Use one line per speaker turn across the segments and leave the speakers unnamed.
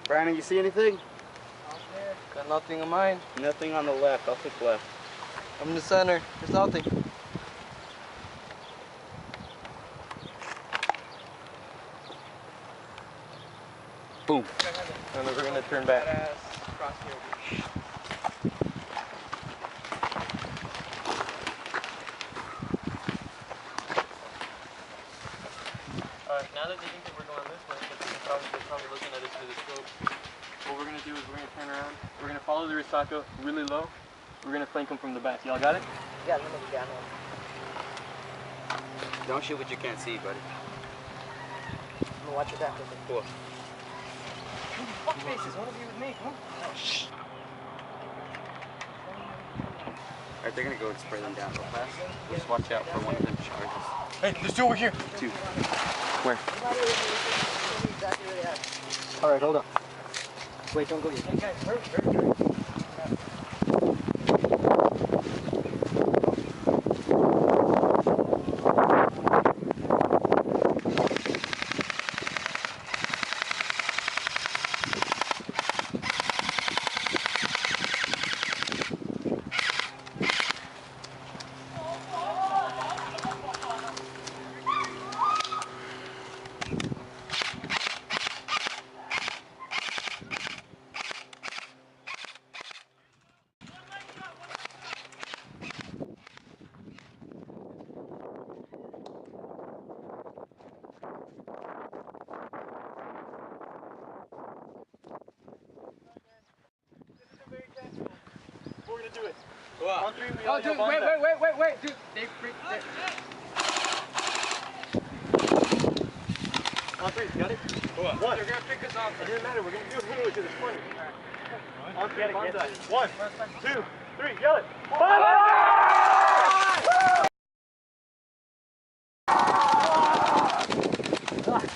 Brandon, you see anything?
Got nothing in mind.
Nothing on the left. I'll take left.
I'm in the center. There's nothing.
Boom.
And then we're gonna turn back. Alright, now that they think that we're going this way, they're probably looking at us through the scope. What we're gonna do is we're gonna turn around. We're gonna follow the Risaka really low. We're gonna flank them from the back. Y'all got it?
Yeah, let me get him.
Don't shoot what you can't see, buddy.
I'm gonna watch your back.
Cool.
Fuck faces, one of you with me, come on.
Oh, shh. Alright, they're gonna go and spray them down real fast. Just watch out for one of them charges.
Hey, there's two over here.
Two. Where?
Alright, hold up. Wait, don't go yet.
Hey guys, hurry, hurry, hurry. We're gonna do it. Go out. On three, we all
dude, wait, dude. They freak.
On three, got it? Go out. One.
They're gonna pick us off.
It doesn't matter, we're gonna do it anyway to this point.
Alright.
On three, bonsai. 1, 2, 3, yell it. Bonsai! Hold it.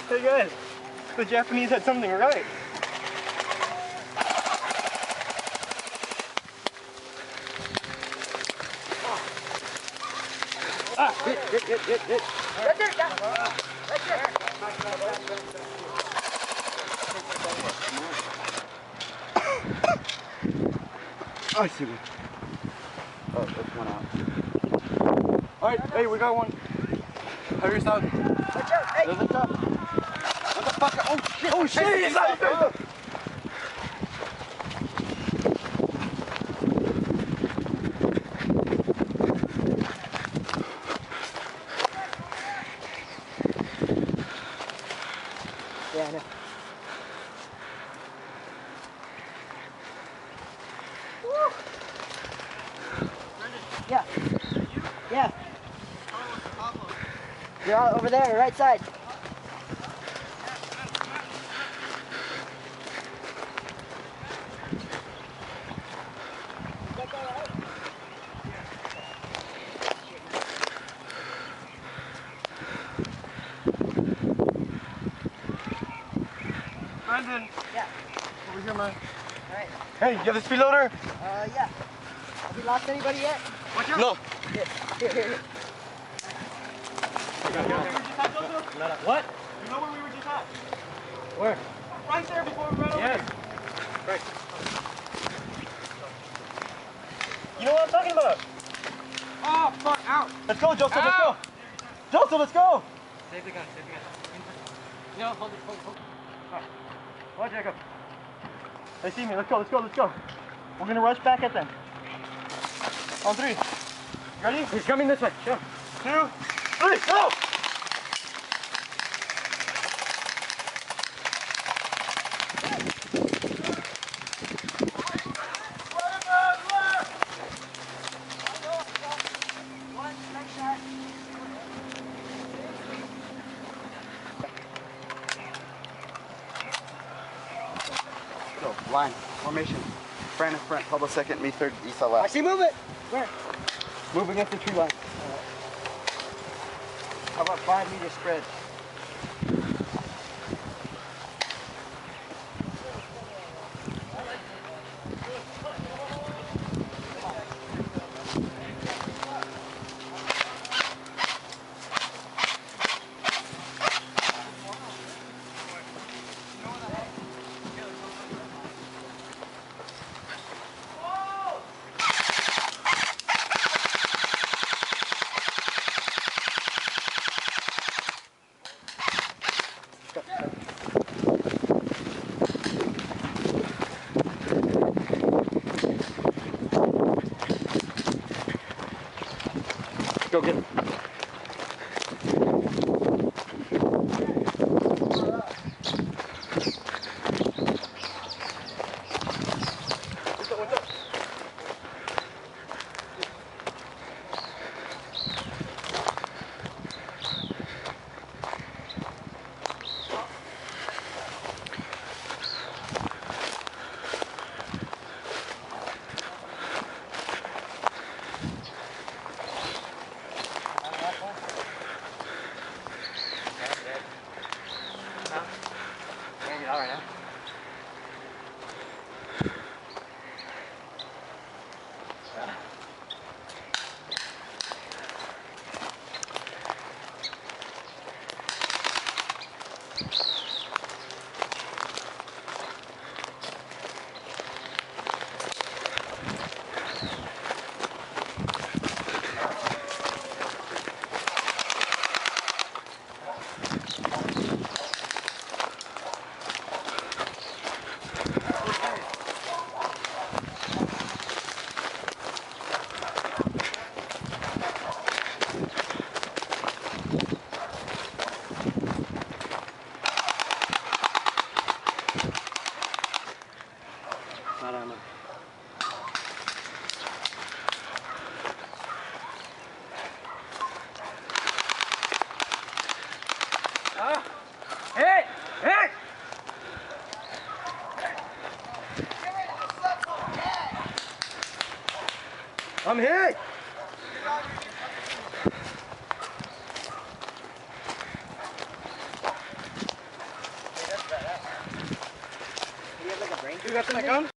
Hey guys, the Japanese had something right.
Hit. Right there, down. Right there.
Oh, I see one. Oh, there's one out.
Alright, hey, we got one. Hurry us out.
Watch out, hey.
There's a top. What the fuck? Oh shit!
Oh shit! He's out there!
Yeah, I know. Woo. Yeah. Yeah. You're all over there, right side.
Brandon.
Yeah.
Over here, man.
Alright.
Hey, you have the speed loader?
Yeah. Have we lost anybody yet?
Watch out. No.
Here.
What? You know where we were just at?
Where?
Right there before we ran over.
Yes.
Right. You know what I'm talking about?
Oh, fuck, out.
Let's go, Joseph, let's go. Joseph, let's go.
Save the gun. No, hold it. Alright. Go, Jacob.
They see me, let's go. We're gonna rush back at them. On three. Ready?
He's coming this way. Sure.
2, 3, go!
Go, line, formation. Brandon front, Pablo second, me third, Isa
I
left.
see movement. Where?
Move against the tree line.
How about 5 meter spread?
go get it.
Not ammo. Hey! Hey! I'm hit! You got the gun?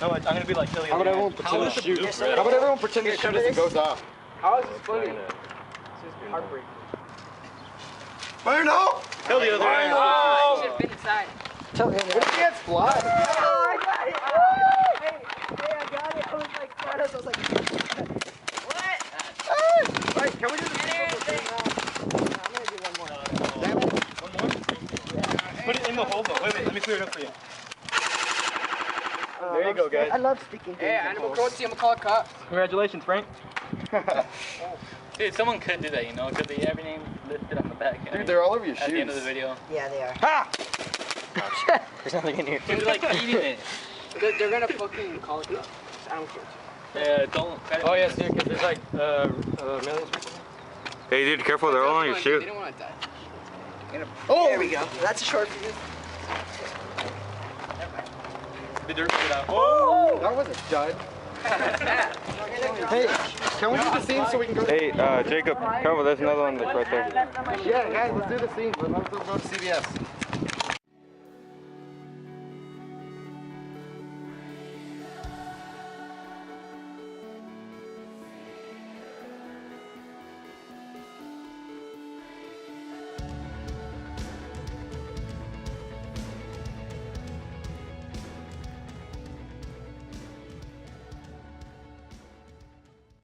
No, I'm gonna be like silly.
How about everyone pretend to shoot? How about everyone pretend to shoot as it goes off?
How is this funny? It's just heartbreaking.
Fire no!
Kill the other end.
Oh! Should have been inside.
Tell him. What if he has blood?
Oh, I got it! Oh, hey, I got it. I was like, I was like, what? Wait, can we do this? I'm gonna do one more.
Damn it.
One more? Put it in the hole though. Wait, let me clear it up for you. There you go, guys.
I love speaking. Hey, animal cruelty, I'm gonna call a cop.
Congratulations, Frank.
Dude, someone could do that, you know, because they have your name listed on the back.
Dude, they're all over your shoes.
At the end of the video.
Yeah, they are.
Ha!
There's nothing in here.
Dude, like eating it.
They're gonna fucking call it cops. Animal cruelty.
Yeah, don't.
Oh yes, dude, because there's like millions.
Hey, dude, careful. They're all on your shoe.
They don't want to die. Oh! There we go. That's a short fuse.
The dirt get out.
Oh! That was a dud. Hey, can we do the scene so we can go? Hey, Jacob, careful. There's another one right there. Yeah, guys, let's do the scene. Let's go to CBS.